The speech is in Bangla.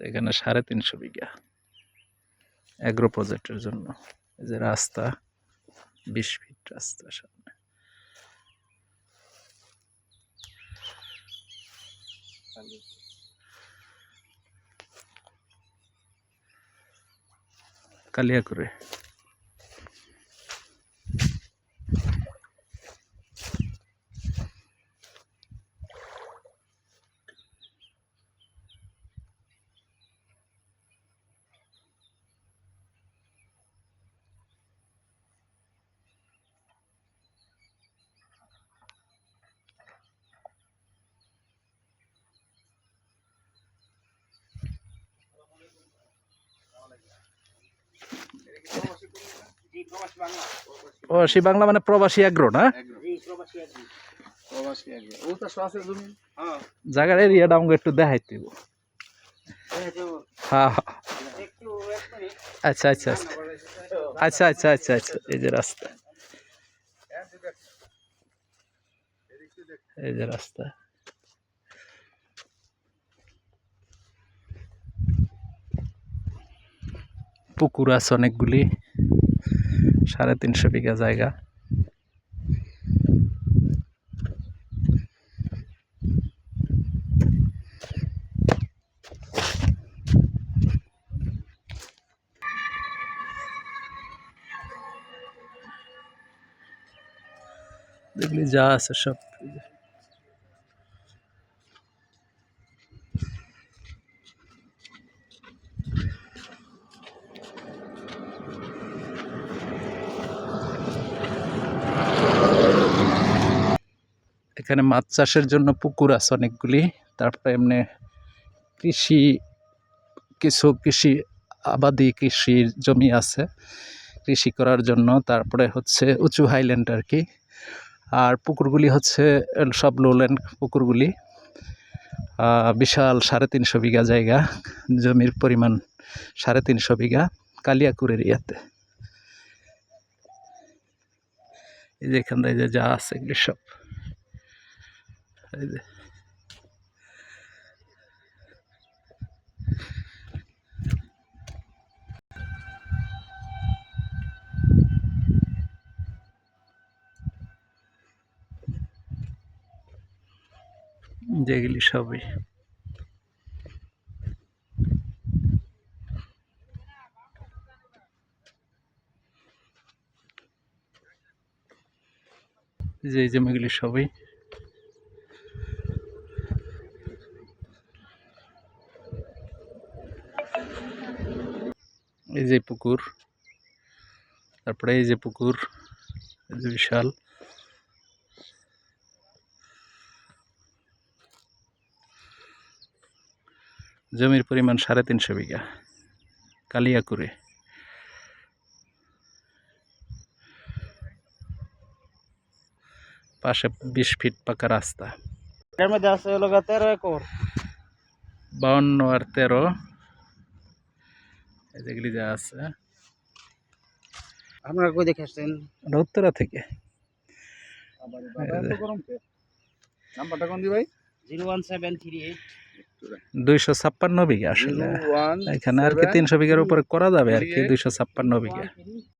এখানে 350 বিঘা অ্যাগ্রো প্রজেক্টের জন্য। এই যে রাস্তা, 20 ফিট রাস্তা সামনে। কালিয়াকুরে। প্রবাসী বাংলা মানে প্রবাসী অ্যাগ্রো না? জায়গার এরিয়াটা আমাকে একটু দেখাইতে দিব। হ্যাঁ, আচ্ছা আচ্ছা আচ্ছা আচ্ছা আচ্ছা আচ্ছা আচ্ছা। এই যে রাস্তা, এই যে রাস্তা। পুকুর আছে অনেকগুলি, 350 বিঘা জায়গা। এগুলি যা আছে সব এখানে মাছ চাষের জন্য পুকুর আছে অনেকগুলি। তারপরে এমনি কৃষি, কিছু কৃষি আবাদি কৃষির জমি আছে কৃষি করার জন্য। তারপরে হচ্ছে উঁচু হাইল্যান্ড আর কি। আর পুকুরগুলি হচ্ছে সব লোল্যান্ড পুকুরগুলি। বিশাল 350 বিঘা জায়গা, জমির পরিমাণ 350 বিঘা কালিয়াকুর এরিয়াতে। এই যে এখানটা যে যা আছে এগুলি সব, এই যে যেগুলি সবই যে এই জমিগুলি সবই এই যে পুকুর, তারপরে এই যে পুকুর, এই যে বিশাল। জমির পরিমাণ 350 বিঘা কালিয়াকুরে। পাশে 20 ফিট পাকা রাস্তা। এর মধ্যে আছে হলো 13 একর, 52 আর 13 এই যেগুলি যা আছে। আপনারা কই দেখে আসছেন? উত্তরা থেকে। নাম্বারটা কোন দি ভাই? 01738 256 বিঘা আসলে। এখানে আর কি 300 বিঘার উপরে করা যাবে আর কি, 256 বিঘা।